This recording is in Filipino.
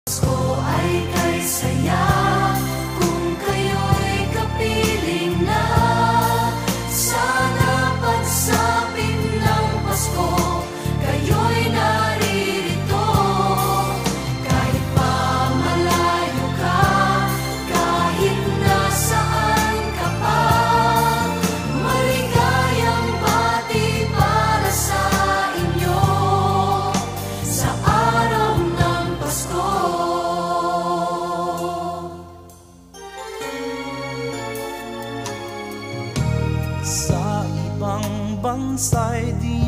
Pasko ay kay saya kung kayo'y kapiling na. Sana pagsapit ng Pasko, kayo'y naririto. Kahit pa malayo ka, kahit nasaan ka pa, maligayang bati para sa inyo sa araw ng Pasko. Sa ibang bansa'y di